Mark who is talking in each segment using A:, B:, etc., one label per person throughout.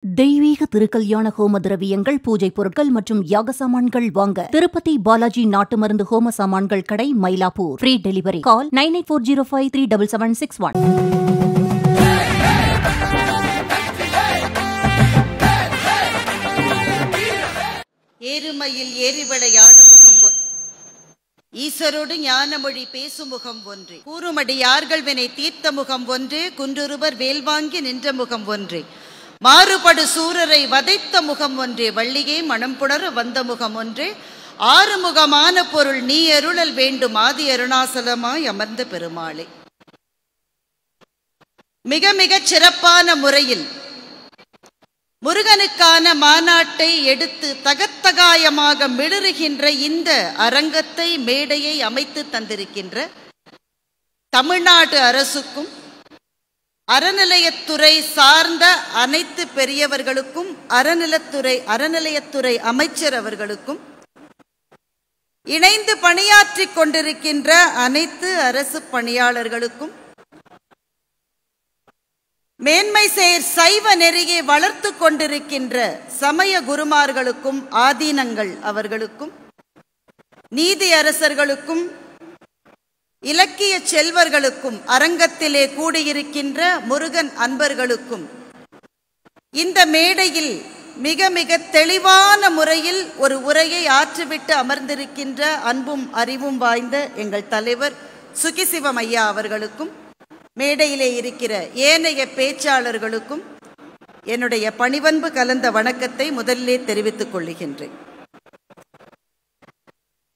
A: தெய்வீக திருக்கல்யாண ஹோம திரவியங்கள், பூஜை பொருட்கள் மற்றும் யாக சாமான்கள் வாங்க திருப்பதி பாலாஜி நாட்டு மருந்து ஹோம சாமான்கள் கடை, மயிலாப்பூர். Free delivery. கால் 9840537761.
B: ஏறுமையில் ஏறி விளையாடு முகம் ஈசரோடு ஞானமொழி பேசும் முகம் ஒன்று, கூறுமடியார்கள் வினை தீர்த்த முகம் ஒன்று, குன்றுருவர் வேல்வாங்கி நின்ற முகம் ஒன்று, மாறுபடு சூரரை வதைத்த முகம் ஒன்று, வள்ளியே மனம் புணர வந்த முகம் ஒன்று, ஆறுமுகமான பொருள் நீ அருளல் வேண்டும் ஆதி அருணாசலமாய் அமர்ந்த பெருமாளே. மிக மிகச் சிறப்பான முறையில் முருகனுக்கான மாநாட்டை எடுத்து தகத்தகாயமாக மிளறுகின்ற இந்த அரங்கத்தை, மேடையை அமைத்து தந்திருக்கின்ற தமிழ்நாடு அரசுக்கும் அறநிலையத்துறை சார்ந்த அனைத்து பெரியவர்களுக்கும், அறநிலையத்துறை அமைச்சர் அவர்களுக்கும், இணைந்து பணியாற்றி கொண்டிருக்கின்ற அனைத்து அரசு பணியாளர்களுக்கும், மேன்மை சேர் சைவ நெறியை வளர்த்து கொண்டிருக்கின்ற சமய குருமார்களுக்கும், ஆதீனங்கள் அவர்களுக்கும், நீதி அரசர்களுக்கும், இலக்கிய செல்வர்களுக்கும், அரங்கத்திலே கூடியிருக்கின்ற முருகன் அன்பர்களுக்கும், இந்த மேடையில் மிக மிக தெளிவான முறையில் ஒரு உரையை ஆற்றிவிட்டு அமர்ந்திருக்கின்ற அன்பும் அறிவும் வாய்ந்த எங்கள் தலைவர் சுகிசிவம் ஐயா அவர்களுக்கும், மேடையிலே இருக்கிற ஏனைய பேச்சாளர்களுக்கும் என்னுடைய பணிவன்பு கலந்த வணக்கத்தை முதலிலே தெரிவித்துக் கொள்ளுகின்றேன்.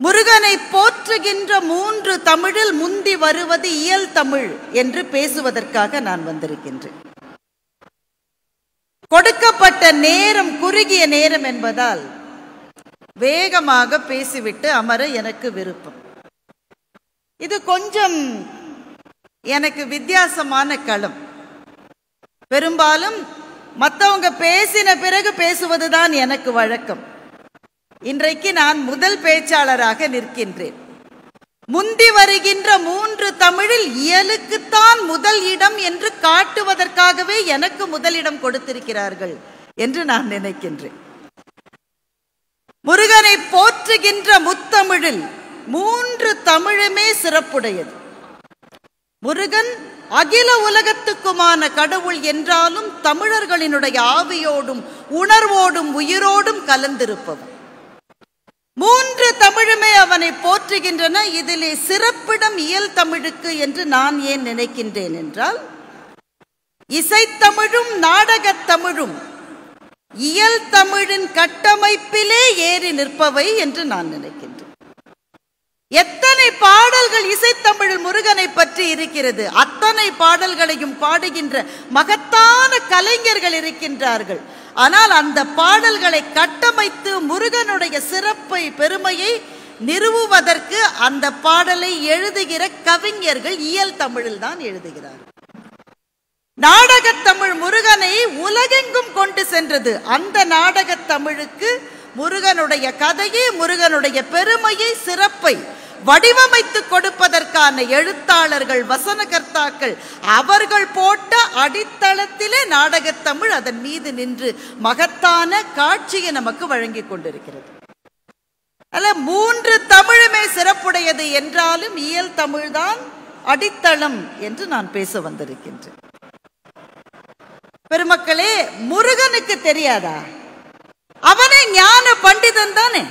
B: முருகனை போற்றுகின்ற 3 தமிழில் முந்தி வருவது இயல் தமிழ் என்று பேசுவதற்காக நான் வந்திருக்கின்றேன். கொடுக்கப்பட்ட நேரம் குறுகிய நேரம் என்பதால் வேகமாக பேசிவிட்டு அமர எனக்கு விருப்பம். இது கொஞ்சம் எனக்கு வித்தியாசமான களம். பெரும்பாலும் மற்றவங்க பேசின பிறகு பேசுவதுதான் எனக்கு வழக்கம். இன்றைக்கு நான் முதல் பேச்சாளராக நிற்கின்றேன். முந்தி வருகின்ற 3 தமிழில் இயலுக்குத்தான் முதல் இடம் என்று காட்டுவதற்காகவே எனக்கு முதலிடம் கொடுத்திருக்கிறார்கள் என்று நான் நினைக்கின்றேன். முருகனை போற்றுகின்ற முத்தமிழில் 3 தமிழுமே சிறப்புடையது. முருகன் அகில உலகத்துக்குமான கடவுள் என்றாலும் தமிழர்களினுடைய ஆவியோடும் உணர்வோடும் உயிரோடும் கலந்திருப்பவன். 3 தமிழுமே அவனை போற்றுகின்றன. இதிலே சிறப்பிடம் இயல் தமிழுக்கு என்று நான் ஏன் நினைக்கின்றேன் என்றால், இசைத்தமிழும் நாடகத் தமிழும் இயல் தமிழின் கட்டமைப்பிலே ஏறி நிற்பவை என்று நான் நினைக்கின்றேன். எத்தனை பாடல்கள் இசைத்தமிழ் முருகனை பற்றி இருக்கிறது. அத்தனை பாடல்களையும் பாடுகின்ற மகத்தான கலைஞர்கள் இருக்கின்றார்கள். ஆனால் அந்த பாடல்களை கட்டமைத்து முருகனுடைய சிறப்பை, பெருமையை நிறுவுவதற்கு அந்த பாடலை எழுதுகிற கவிஞர்கள் இயல் தமிழில் தான் எழுதுகிறார்கள். நாடகத் தமிழ் முருகனை உலகெங்கும் கொண்டு சென்றது. அந்த நாடகத் தமிழுக்கு முருகனுடைய கதையை, முருகனுடைய பெருமையை, சிறப்பை வடிவமைத்து கொடுப்பதற்கான எழுத்தாளர்கள், வசனகர்த்தாக்கள் அவர்கள் போட்ட அடித்தளத்திலே நாடகத் தமிழ் அதன் மீது நின்று மகத்தான காட்சியை நமக்கு வழங்கி கொண்டிருக்கிறது. அல்ல, 3 தமிழுமே சிறப்புடையது என்றாலும் இயல் தமிழ்தான் அடித்தளம் என்று நான் பேச வந்திருக்கின்றேன். பெருமக்களே, முருகனுக்கு தெரியாதா? அவனே ஞான பண்டிதன் தானே.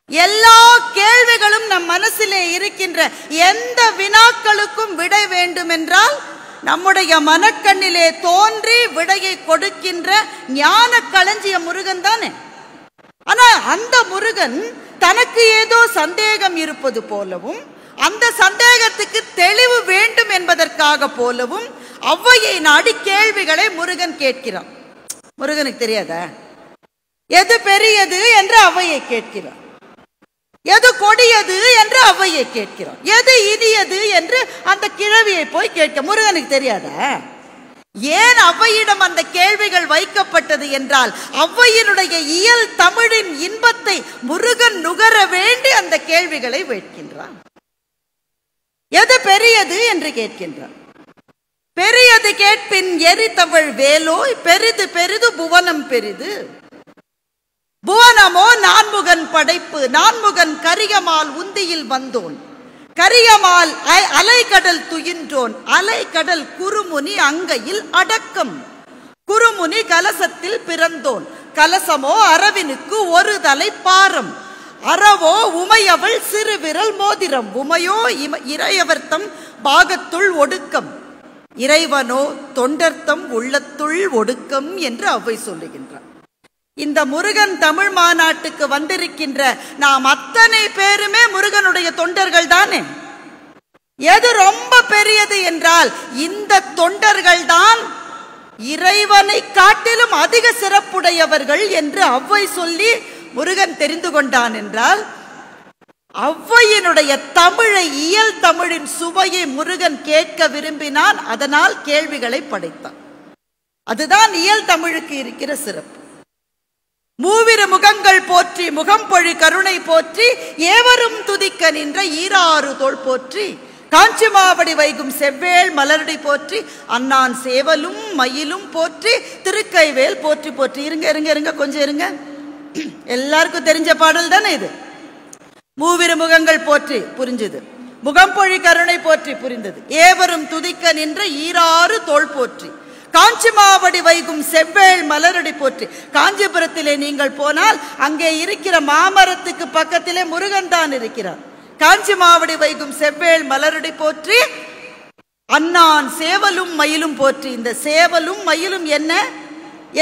B: எல்லா கேள்விகளும் நம் மனசிலே இருக்கின்ற எந்த வினாக்களுக்கும் விடை வேண்டும் என்றால் நம்முடைய மனக்கண்ணிலே தோன்றி விடையை கொடுக்கின்ற ஞான களஞ்சிய முருகன் தானே. ஆனா அந்த முருகன் தனக்கு ஏதோ சந்தேகம் இருப்பது போலவும், அந்த சந்தேகத்துக்கு தெளிவு வேண்டும் என்பதற்காக போலவும் ஔவையை நாடி கேள்விகளை முருகன் கேட்கிறான். முருகனுக்கு தெரியாதா? எது பெரியது என்று ஔவையை கேட்கிறான். எது கொடியது என்று ஔவையை கேட்கிறான். எது இனியது என்று அந்த கிழவியை போய் கேட்க முருகனுக்கு தெரியாதா? ஏன் ஔவையிடம் அந்த கேள்விகள் வைக்கப்பட்டது என்றால், ஔவையினுடைய இயல் தமிழின் இன்பத்தை முருகன் நுகர வேண்டி அந்த கேள்விகளை வைக்கின்றான். எது பெரியது என்று கேட்கின்றான். பெரியது கேட்பின் எரிதவள் வேலோய் பெரிது பெரிது புவனம் பெரிது. புவனமோ நான்முகன் படைப்பு. நான்முகன் கரியமால் உந்தியில் வந்தோன். கரியமால் அலைகடல் துயின்றோன். அலைகடல் குறுமுனி அங்கையில் அடக்கம். குறுமுனி கலசத்தில் பிறந்தோன். கலசமோ அரவினுக்கு ஒரு தலை பாரம். அறவோ உமையவள் சிறுவிரல் மோதிரம். உமையோ இறையவர்த்தம் பாகத்துள் ஒடுக்கம். இறைவனோ தொண்டர்த்தம் உள்ளத்துள் ஒடுக்கம் என்று அவ்வை சொல்லுகின்றார். இந்த முருகன் தமிழ் மாநாட்டுக்கு வந்திருக்கின்ற நாம் அத்தனை பேருமே முருகனுடைய தொண்டர்கள் தானே. எது ரொம்ப பெரியது என்றால் இந்த தொண்டர்கள் தான் இறைவனை காட்டிலும் அதிக சிறப்புடையவர்கள் என்று அவ்வை சொல்லி முருகன் தெரிந்து கொண்டான் என்றால், ஔவையினுடைய தமிழை, இயல் தமிழின் சுவையை முருகன் கேட்க விரும்பினான். அதனால் கேள்விகளை படைத்தான். அதுதான் இயல் தமிழுக்கு இருக்கிற சிறப்பு. மூவிரு முகங்கள் போற்றி முகம்பொழி கருணை போற்றி ஏவரும் துதிக்க நின்ற ஈராறு தோள் போற்றி காஞ்சி மாவடி வைகும் செவ்வேள் மலரடி போற்றி அண்ணான் சேவலும் மயிலும் போற்றி திருக்கைவேல் போற்றி போற்றி. இருங்க இருங்க இருங்க கொஞ்சம் இருங்க. எல்லாருக்கும் தெரிஞ்ச பாடல் தானே இது. மூவிரு முகங்கள் போற்றி புரிஞ்சது. முகம்பொழி கருணை போற்றி புரிந்தது. ஏவரும் துதிக்க நின்ற ஈராறு தோள் போற்றி காஞ்சி மாவடி வைகும் செவ்வேள் மலரடி போற்றி. காஞ்சிபுரத்திலே நீங்கள் போனால் அங்கே இருக்கிற மாமரத்துக்கு பக்கத்திலே முருகன் தான் இருக்கிறார். காஞ்சி மாவடி வைகும் செவ்வேள் மலரடி போற்றி அண்ணான் சேவலும் மயிலும் போற்றி. இந்த சேவலும் மயிலும் என்ன?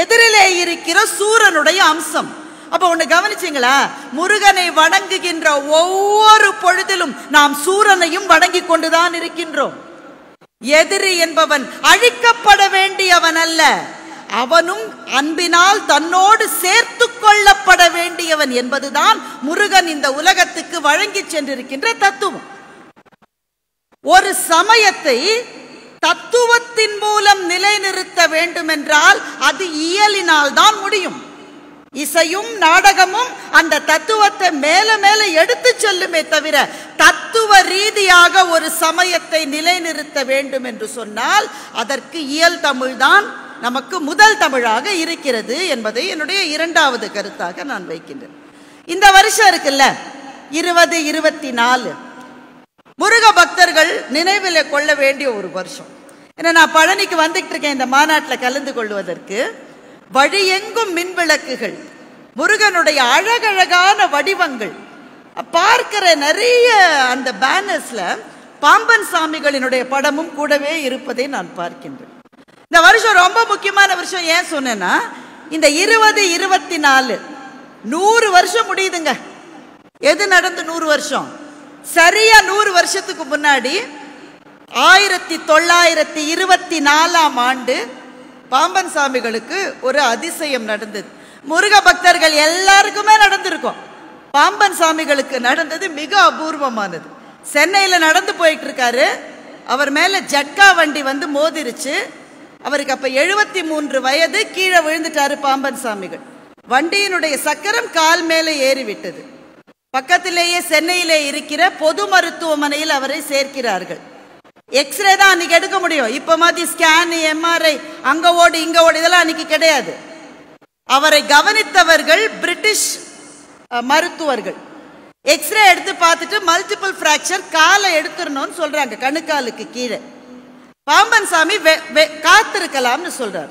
B: எதிரிலே இருக்கிற சூரனுடைய அம்சம். அப்ப ஒண்ணு கவனிச்சீங்களா? முருகனை வணங்குகின்ற ஒவ்வொரு பொழுதிலும் நாம் சூரனையும் வணங்கி கொண்டுதான் இருக்கின்றோம். எதிரி என்பவன் அழிக்கப்பட வேண்டியவன் அல்ல, அவனும் அன்பினால் தன்னோடு சேர்த்து கொள்ளப்பட வேண்டியவன் என்பதுதான் முருகன் இந்த உலகத்துக்கு வழங்கி சென்றிருக்கின்ற தத்துவம். ஒரு சமயத்தை தத்துவத்தின் மூலம் நிலைநிறுத்த வேண்டும் என்றால் அது இயலினால் தான் முடியும். இசையும் நாடகமும் அந்த தத்துவத்தை மேல மேல எடுத்து செல்லுமே தவிர தத்துவ ரீதியாக ஒரு சமயத்தை நிலைநிறுத்த வேண்டும் என்று சொன்னால் அதற்கு இயல் தமிழ்தான் நமக்கு முதல் தமிழாக இருக்கிறது என்பதை என்னுடைய இரண்டாவது கருத்தாக நான் வைக்கின்றேன். இந்த வருஷம் இருக்குல்ல 2024 முருக பக்தர்கள் நினைவில் கொள்ள வேண்டிய ஒரு வருஷம். ஏன்னா நான் பழனிக்கு வந்துட்டு இருக்கேன் இந்த மாநாட்டில் கலந்து கொள்வதற்கு. வழியெங்கும் மின்விளக்குகள், முருகனுடைய அழகழகான வடிவங்கள், பார்க்கிற நிறைய அந்த பேனர்ஸ்ல பாம்பன் சாமிகளினுடைய படமும் கூடவே இருப்பதை நான் பார்க்கின்றேன். இந்த வருஷம் ரொம்ப முக்கியமான வருஷம். ஏன் சொன்னேன்னா இந்த 2024 100 வருஷம் முடியுதுங்க. எது நடந்து 100 வருஷம்? சரியா 100 வருஷத்துக்கு முன்னாடி 1924ஆம் ஆண்டு பாம்பன் சாமிகளுக்கு ஒரு அதிசயம் நடந்தது. முருக பக்தர்கள் எல்லாருக்குமே நடந்திருக்கும். பாம்பன் சாமிகளுக்கு நடந்தது மிக அபூர்வமானது. சென்னையில் நடந்து போயிட்டு இருக்காரு, அவர் மேல ஜட்கா வண்டி வந்து மோதிருச்சு. அவருக்கு அப்ப 73 வயது. கீழே விழுந்துட்டாரு பாம்பன் சாமிகள். வண்டியினுடைய சக்கரம் கால் மேலே ஏறிவிட்டது. பக்கத்திலேயே சென்னையிலே இருக்கிற பொது மருத்துவமனையில் அவரை சேர்க்கிறார்கள். எக்ஸ்ரே தான் அன்னைக்கு எடுக்க முடியும். இப்ப மாதிரி ஸ்கேன், எம்ஆர்ஐ, அங்க ஓடு இங்க ஓடு இதெல்லாம் அன்னைக்கு கிடையாது. அவரை கவனித்தவர்கள் பிரிட்டிஷ் மருத்துவர்கள். எக்ஸ்ரே எடுத்து பார்த்துட்டு மல்டிபிள் பிராக்சர், காலை எடுத்துடணும்னு சொல்றாங்க, கணுக்காலுக்கு கீழே. பாம்பன் சாமி காத்திருக்கலாம்னு சொல்றார்.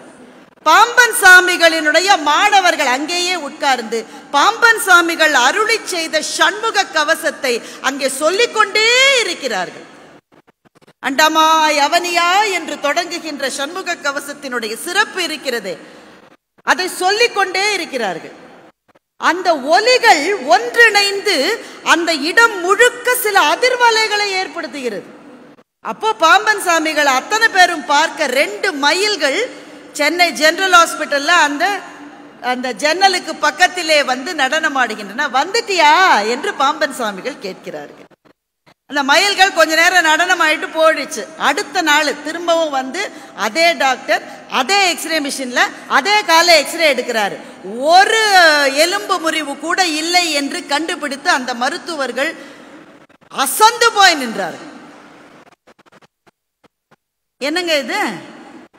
B: பாம்பன் சாமிகளினுடைய மாணவர்கள் அங்கேயே உட்கார்ந்து பாம்பன் சாமிகள் அருளி செய்த சண்முக கவசத்தை அங்கே சொல்லிக்கொண்டே இருக்கிறார்கள். அண்டமாய் அவனியா என்று தொடங்குகின்ற சண்முக கவசத்தினுடைய சிறப்பு இருக்கிறது, அதை சொல்லிக்கொண்டே இருக்கிறார்கள். அந்த ஒலிகள் ஒன்றிணைந்து அந்த இடம் முழுக்க சில அதிர்வலைகளை ஏற்படுத்துகிறது. அப்போ பாம்பன் சாமிகள் அத்தனை பேரும் பார்க்க 2 மயில்கள் சென்னை ஜெனரல் ஹாஸ்பிட்டல்ல அந்த ஜன்னலுக்கு பக்கத்திலே வந்து நடனமாடுகின்றன. வந்துட்டியா என்று பாம்பன் சாமிகள் கேட்கிறார்கள். அந்த மயில்கள் கொஞ்ச நேரம் நடனம் ஆயிட்டு போயிடுச்சு. அடுத்த நாள் திரும்பவும் வந்து அதே டாக்டர் அதே எக்ஸ்ரே மிஷின்ல அதே காலை எக்ஸ்ரே எடுக்கிறாரு. ஒரு எலும்பு முறிவு கூட இல்லை என்று கண்டுபிடித்து அந்த மருத்துவர்கள் அசந்து போய் நின்றார்கள். என்னங்க இது?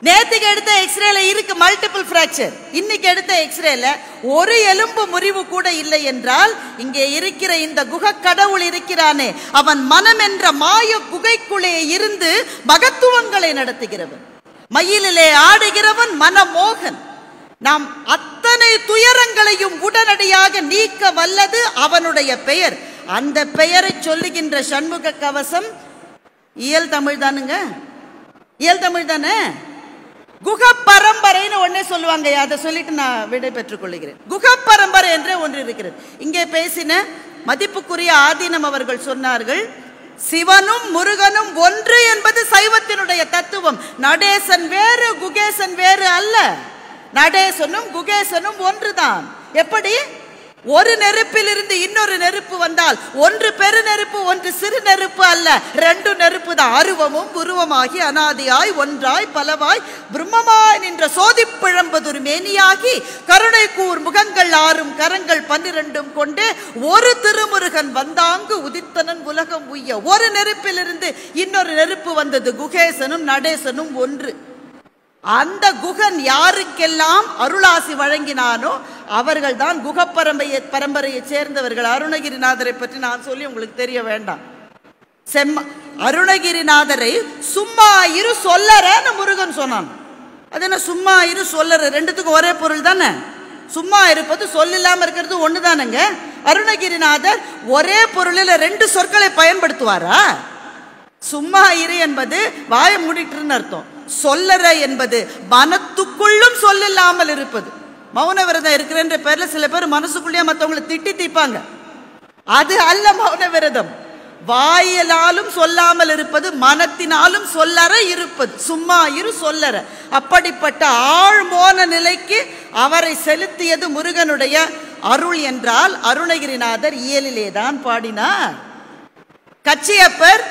B: நேத்துக்கு எடுத்த எக்ஸ்ரேல இருக்கு மல்டிபிள் பிராக்சர். இன்னைக்கு எடுத்த எக்ஸ்ரேல ஒரு எலும்பு முறிவு கூட இல்லை என்றால் இங்கே இருக்கிற இந்த குக கடவுள் இருக்கிறானே, அவன் மனம் என்ற மாய குகைக்குள்ளே இருந்து மகத்துவங்களை நடத்துகிறவன், மயிலிலே ஆடுகிறவன் மனமோகன். நாம் அத்தனை துயரங்களையும் உடனடியாக நீக்க வல்லது அவனுடைய பெயர். அந்த பெயரை சொல்லுகின்ற சண்முக கவசம் இயல் தமிழ் தானுங்க, இயல் தமிழ் தானே. குக பரம்பரைன்னு ஒன்னே சொல்லுவாங்க, அதை சொல்லிட்டு நான் விடை பெற்றுக் கொள்கிறேன். குக பரம்பரை என்றே ஒன்று இருக்கிறது. இங்கே பேசின மதிப்புக்குரிய ஆதீனம் அவர்கள் சொன்னார்கள், சிவனும் முருகனும் ஒன்று என்பது சைவத்தினுடைய தத்துவம். நடேசன் வேறு குகேசன் வேறு அல்ல. நடேசனும் குகேசனும் ஒன்றுதான். எப்படி? ஒரு நெருப்பில் இருந்து இன்னொரு நெருப்பு வந்தால் ஒன்று பெரு நெருப்பு ஒன்று சிறு நெருப்பு அல்ல, ரெண்டு நெருப்பு தான். அருவமும் உருவமாகி அனாதியாய் ஒன்றாய் பலவாய் பிரம்மமாய் நின்ற சோதிப்பிழம்பதொரு மேனியாகி கருணை கூர் முகங்கள் 6 கரங்கள் 12 கொண்டு ஒரு திருமுருகன் வந்தாங்கு உதித்தனன் உலகம் உய்ய. ஒரு நெருப்பில் இருந்து இன்னொரு நெருப்பு வந்தது. குகேசனும் நடேசனும் ஒன்று. அந்த குகன் யாருக்கெல்லாம் அருளாசி வழங்கினானோ அவர்கள் தான் குக பரம்பரையை சேர்ந்தவர்கள். அருணகிரிநாதரை பற்றி நான் சொல்லி உங்களுக்கு தெரிய வேண்டாம். அருணகிரிநாதரை சும்மா இரு சொல்லறன்னு முருகன் சொன்னான். அது என்ன சும்மா இரு சொல்லற? ரெண்டுத்துக்கும் ஒரே பொருள் தானே. சும்மா இருப்பது சொல் இல்லாம இருக்கிறது ஒண்ணுதானுங்க. அருணகிரிநாதர் ஒரே பொருளில் 2 சொற்களை பயன்படுத்துவாரா? சும்மா இரு என்பது வாய மூடிட்டு அர்த்தம். சொல்லற என்பது மனத்துக்குள்ளும் சொல்லில்லாமல் இருப்பது. மௌன விரதம் இருக்கிறன்ற பேர்ல சில பேர் மனசுக்குள்ளேயே மற்றவங்களை திட்டி தீப்பாங்க. அது அல்ல மௌன விரதம். வாயிலாலும் சொல்லாமல் இருப்பது, மனத்தினாலும் சொல்லற இருப்பது. சும்மா இரு சொல்லற. அப்படிப்பட்ட ஆழ்மோன நிலைக்கு அவரை செலுத்தியது முருகனுடைய அருள் என்றால் அருணகிரிநாதர் இயலிலே தான் பாடினார். கச்சியப்பர்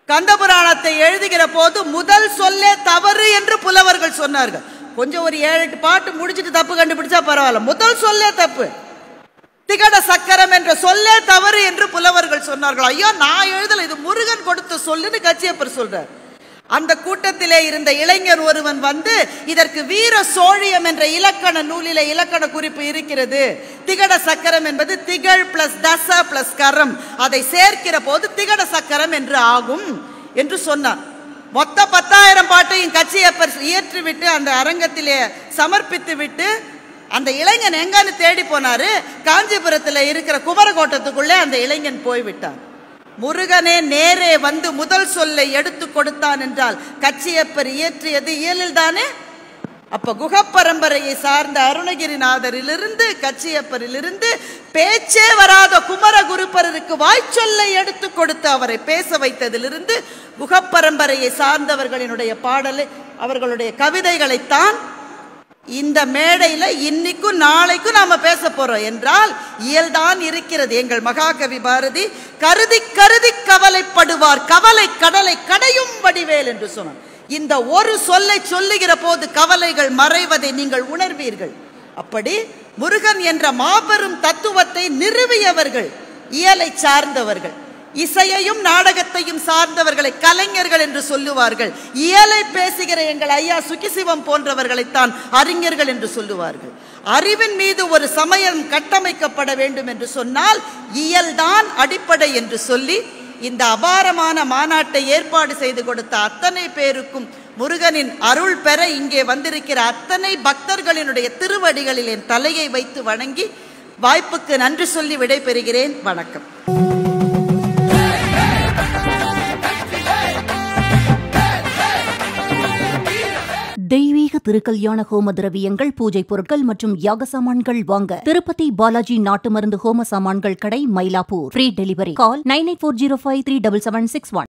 B: கந்தபுராணத்தை எழுதுகிற போது முதல் சொல்லே தவறு என்று புலவர்கள் சொன்னார்கள். கொஞ்சம் ஒரு 7-8 பாட்டு முடிச்சிட்டு தப்பு கண்டுபிடிச்சா பரவாயில்ல, முதல் சொல்லே தப்பு. திகட சக்கரம் என்ற சொல்லே தவறு என்று புலவர்கள் சொன்னார்கள். ஐயோ நான் எழுதல, இது முருகன் கொடுத்த சொல்லுன்னு கச்சியப்பர் சொல்றார். அந்த கூட்டத்திலே இருந்த இளைஞர் ஒருவன் வந்து, இதற்கு வீர சோழியம் என்ற இலக்கண நூலிலே இலக்கண குறிப்பு இருக்கிறது. திகட சக்கரம் என்பது திகழ் பிளஸ் தச பிளஸ் கரம், அதை சேர்க்கிற போது திகட சக்கரம் என்று ஆகும் என்று சொன்னார். மொத்த 10,000 பாட்டையும் கச்சியப்பர் இயற்றிவிட்டு அந்த அரங்கத்திலே சமர்ப்பித்து விட்டு அந்த இளைஞன் எங்கன்னு தேடி போனாரு. காஞ்சிபுரத்தில் இருக்கிற குமரகோட்டத்துக்குள்ளே அந்த இளைஞன் போய்விட்டான். முருகனே நேரே வந்து முதல் சொல்லை எடுத்து கொடுத்தான் என்றால் கச்சியப்பர் இயற்றியது இயலில் தானே. அப்ப குகப்பரம்பரையை சார்ந்த அருணகிரிநாதரிலிருந்து கச்சியப்பரிலிருந்து பேச்சே வராத குமரகுருபரருக்கு வாய்ச்சொல்லை எடுத்து கொடுத்து அவரை பேச வைத்ததிலிருந்து குகப்பரம்பரையை சார்ந்தவர்களினுடைய பாடலை, அவர்களுடைய கவிதைகளைத்தான் இந்த மேடையில் இன்னைக்கும் நாளைக்கும் நாம பேச போறோம் என்றால் இயல்தான் இருக்கிறது. எங்கள் மகாகவி பாரதி கருதி கருதி கவலைப்படுவார் கவலை கடலை கடையும் வடிவேல் என்று சொன்னார். இந்த ஒரு சொல்லை சொல்லுகிற போது கவலைகள் மறைவதை நீங்கள் உணர்வீர்கள். அப்படி முருகன் என்ற மாபெரும் தத்துவத்தை நிறுவியவர்கள் இயலை சார்ந்தவர்கள். இசையையும் நாடகத்தையும் சார்ந்தவர்களை கலைஞர்கள் என்று சொல்லுவார்கள். இயலை பேசுகிற எங்கள் ஐயா சுகிசிவம் போன்றவர்களைத்தான் அறிஞர்கள் என்று சொல்லுவார்கள். அறிவின் மீது ஒரு சமயம் கட்டமைக்கப்பட வேண்டும் என்று சொன்னால் இயல்தான் அடிப்படை என்று சொல்லி இந்த அபாரமான மாநாட்டை ஏற்பாடு செய்து கொடுத்த அத்தனை பேருக்கும் முருகனின் அருள் பெற இங்கே வந்திருக்கிற அத்தனை பக்தர்களினுடைய திருவடிகளில் என் தலையை வைத்து வணங்கி வாய்ப்புக்கு நன்றி சொல்லி விடைபெறுகிறேன். வணக்கம்.
A: தெய்வீக திருக்கல்யாண ஹோம திரவியங்கள், பூஜை பொருட்கள் மற்றும் யாக சாமான்கள் வாங்க திருப்பதி பாலாஜி நாட்டு மருந்து ஹோம சாமான்கள் கடை, மயிலாப்பூர். Free delivery. கால் 9840537761.